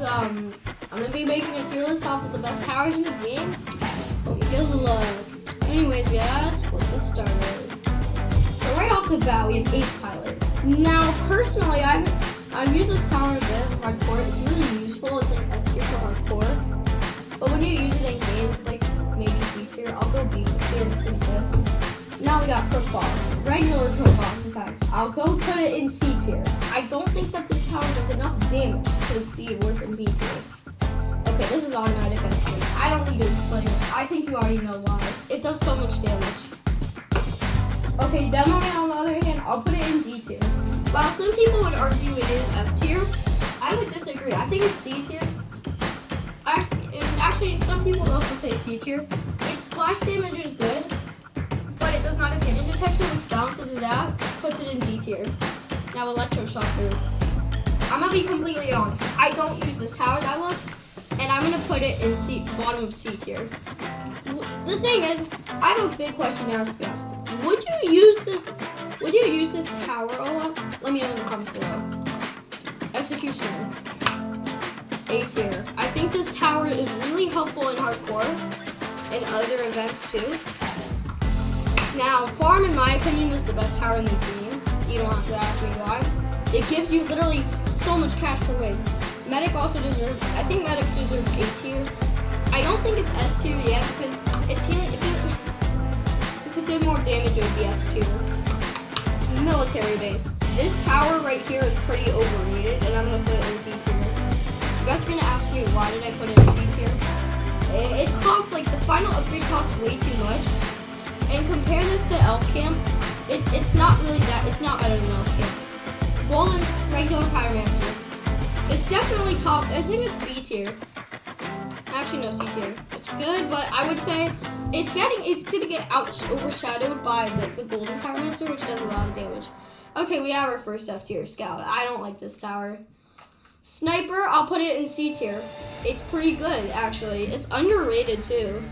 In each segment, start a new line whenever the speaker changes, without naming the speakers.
I'm gonna be making a tier list off of the best towers in the game. Hope you feel the love. Anyways, guys, let's get started. So right off the bat, we have Ace Pilot. Now, personally, I've used this tower a bit in hardcore. It's really useful. It's like S tier for hardcore. But when you use it in games, it's like maybe C tier. I'll go B tier. It's pretty good. Now we got Crook Boss. Regular Crook Boss, in fact. I'll go put it in C tier. I don't think that this tower does enough damage to be worth in B tier. Okay, this is automatic S tier. I don't need to explain it. I think you already know why. It does so much damage. Okay, Demo Man, on the other hand, I'll put it in D tier. While some people would argue it is F tier, I would disagree. I think it's D tier. Actually, some people would also say C tier. Its splash damage is good, but it does not have hidden detection, which balances it out, puts it in D tier. Now Electroshock through. I'm gonna be completely honest. I don't use this tower that much, and I'm gonna put it in bottom of C tier. The thing is, I have a big question to ask you guys. Would you use this tower, Ola? Let me know in the comments below. Executioner. A tier. I think this tower is really helpful in hardcore and other events too. Now, Farm, in my opinion, is the best tower in the game. You don't have to ask me why. It gives you literally so much cash per wave. Medic also deserves, I think Medic deserves A tier. I don't think it's S tier yet because if it did more damage, it would be S tier. Military base. This tower right here is pretty overrated, and I'm gonna put it in C tier. You guys are gonna ask me why did I put it in C tier? It costs, like, the final upgrade costs way too much. And compare this to Elf Camp, it's not really that, it's not better than Elf Camp. Golden regular Pyromancer. It's definitely top, I think it's B tier. Actually, no, C tier. It's good, but I would say it's gonna get overshadowed by the Golden Pyromancer, which does a lot of damage. Okay, we have our first F tier, Scout. I don't like this tower. Sniper, I'll put it in C tier. It's pretty good, actually. It's underrated, too.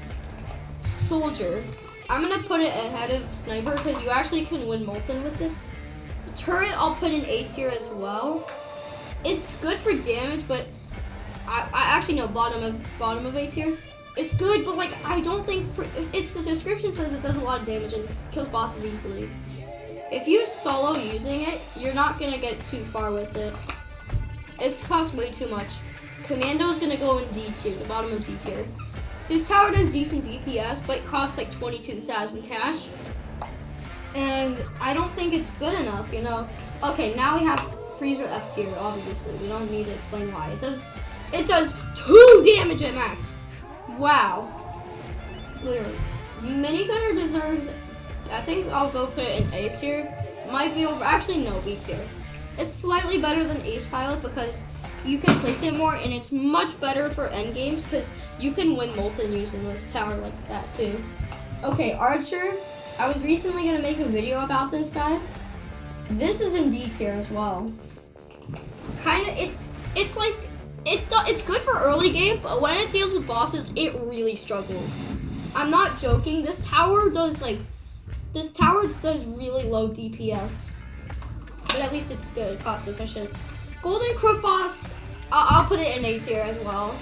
Soldier. I'm gonna put it ahead of Sniper because you actually can win Molten with this. Turret, I'll put in A tier as well. It's good for damage, but I actually know bottom of A tier. It's good, but like I don't think it's the description says it does a lot of damage and kills bosses easily. If you solo using it, you're not gonna get too far with it. It's cost way too much. Commando is gonna go in D tier, the bottom of D tier. This tower does decent DPS, but it costs like 22,000 cash. And I don't think it's good enough, you know. Okay, now we have Freezer F tier, obviously. We don't need to explain why. It does 2 damage at max. Wow. Literally. Minigunner deserves, I think I'll go put it in A tier. Might be over, actually no, B tier. It's slightly better than Ace Pilot because you can place it more, and it's much better for end games because you can win Molten using this tower like that too. Okay, Archer. I was recently gonna make a video about this, guys. This is in D tier as well. It's good for early game, but when it deals with bosses, it really struggles. I'm not joking. This tower does really low DPS, but at least it's good, cost efficient. Golden Crook Boss, I'll put it in A tier as well.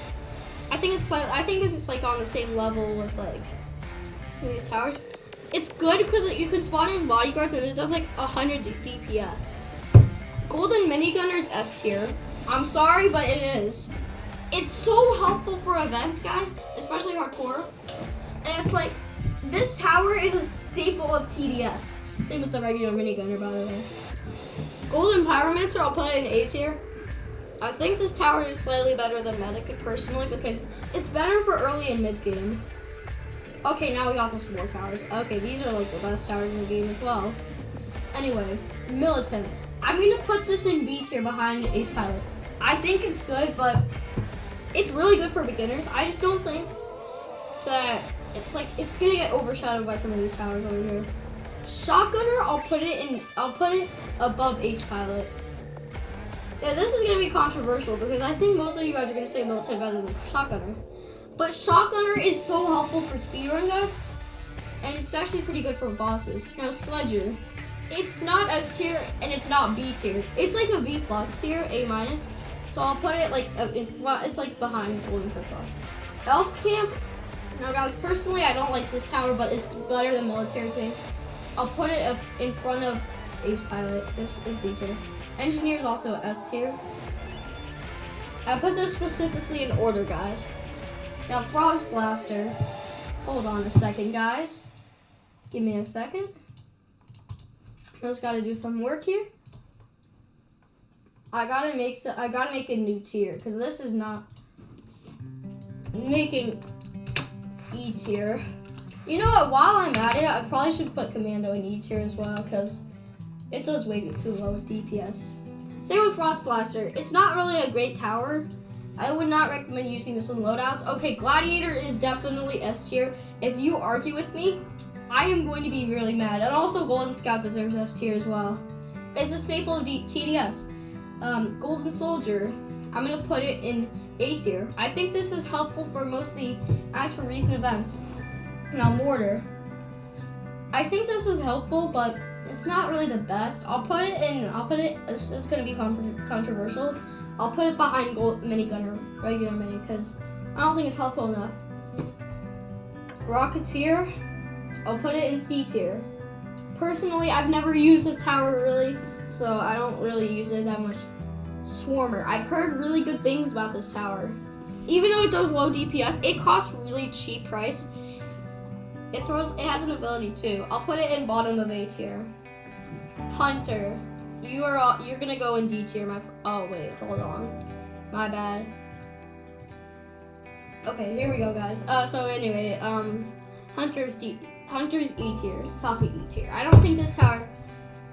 I think it's like on the same level with like these towers. It's good because you can spawn in bodyguards and it does like 100 DPS. Golden Minigunner is S tier. I'm sorry, but it is. It's so helpful for events, guys, especially hardcore. And it's like, this tower is a staple of TDS. Same with the regular Minigunner, by the way. Golden Pyromancer, I'll put it in A tier. I think this tower is slightly better than Medic personally because it's better for early and mid game. Okay, now we got some more towers. Okay, these are like the best towers in the game as well. Anyway, Militant. I'm gonna put this in B tier behind Ace Pilot. I think it's good, but it's really good for beginners. I just don't think that it's gonna get overshadowed by some of these towers over here. Shotgunner, I'll put it above Ace Pilot. Yeah, this is gonna be controversial because I think most of you guys are gonna say Militant better than Shotgunner. But Shotgunner is so helpful for speedrun, guys, and it's actually pretty good for bosses. Now, Sledger. It's not S tier and it's not B tier. It's like a B plus tier, A minus. So I'll put it like in front. It's like behind Golden Cross. Elf Camp. Now, guys, personally, I don't like this tower, but it's better than Military Base. I'll put it in front of Ace Pilot. This is B tier. Engineer is also S tier. I put this specifically in order, guys. Now, Frost Blaster. Hold on a second, guys. Give me a second. I just gotta do some work here. I gotta make a new tier because this is not making E tier. You know what? While I'm at it, I probably should put Commando in E tier as well because it does way too low with DPS. Same with Frost Blaster. It's not really a great tower. I would not recommend using this on loadouts. Okay, Gladiator is definitely S tier. If you argue with me, I am going to be really mad. And also Golden Scout deserves S tier as well. It's a staple of TDS. Golden Soldier, I'm going to put it in A tier. I think this is helpful for mostly as for recent events. Now Mortar. I think this is helpful, but it's not really the best. It's going to be controversial. I'll put it behind regular mini, because I don't think it's helpful enough. Rocketeer, I'll put it in C tier. Personally, I've never used this tower really, so I don't really use it that much. Swarmer, I've heard really good things about this tower. Even though it does low DPS, it costs really cheap price. It has an ability too. I'll put it in bottom of A tier. Hunter, you're gonna go in D tier. Oh wait, hold on, my bad. Okay, here we go, guys. So anyway, Hunter's E tier, top of E tier. I don't think this tower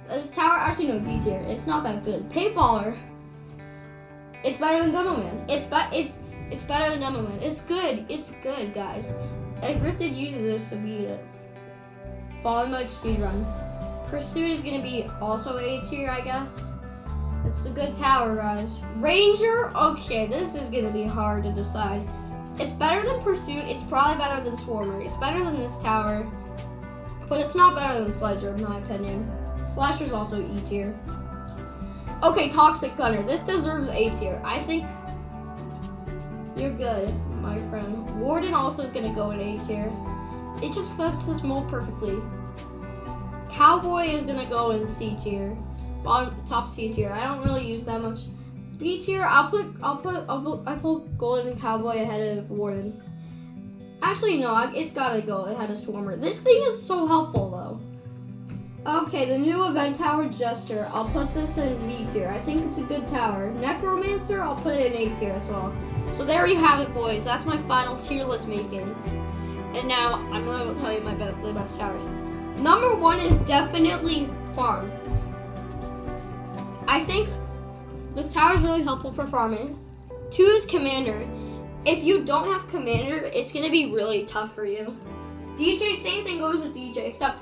actually no D tier. It's not that good. Paintballer, it's better than Demoman. It's better than Demoman. It's good, guys. Encrypted uses this to beat it. Fallen Mode speedrun. Pursuit is gonna be also A tier, I guess. It's a good tower, guys. Ranger, okay, this is gonna be hard to decide. It's better than Pursuit. It's probably better than Swarmer. It's better than this tower, but it's not better than Sledger, in my opinion. Slasher's also E tier. Okay, Toxic Gunner. This deserves A tier. I think you're good, my friend. Warden also is gonna go in A tier. It just fits this mold perfectly. Cowboy is gonna go in C tier, top C tier. I don't really use that much. B tier, I put Golden Cowboy ahead of Warden. Actually, no, it's gotta go ahead of Swarmer. This thing is so helpful though. Okay, the new event tower, Jester. I'll put this in B tier. I think it's a good tower. Necromancer, I'll put it in A tier as well. So there you have it, boys. That's my final tier list making. And now I'm going to tell you the best towers. Number 1 is definitely Farm. I think this tower is really helpful for farming. 2 is Commander. If you don't have Commander, it's going to be really tough for you. DJ, same thing goes with DJ, except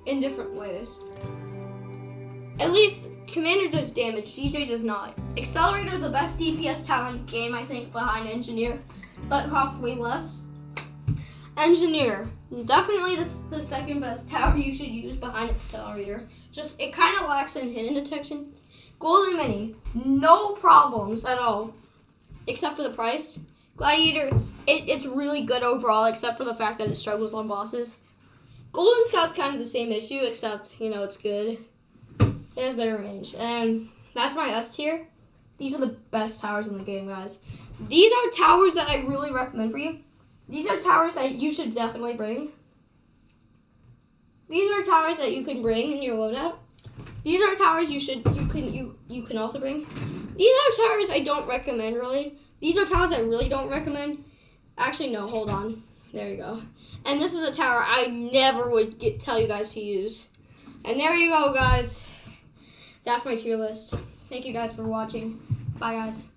in different ways. At least Commander does damage, DJ does not. Accelerator, the best DPS tower in the game, I think, behind Engineer, but costs way less. Engineer, definitely the second best tower you should use behind Accelerator. Just, it kind of lacks in hidden detection. Golden Mini, no problems at all, except for the price. Gladiator, it's really good overall, except for the fact that it struggles on bosses. Golden Scout's kind of the same issue, except, it's good. It has better range. And that's my S tier. These are the best towers in the game, guys. These are towers that I really recommend for you. These are towers that you should definitely bring. These are towers that you can bring in your loadout. These are towers you can also bring. These are towers I don't recommend really. These are towers I really don't recommend. Actually, no, hold on. There you go. And this is a tower I never would tell you guys to use. And there you go, guys. That's my tier list. Thank you guys for watching. Bye, guys.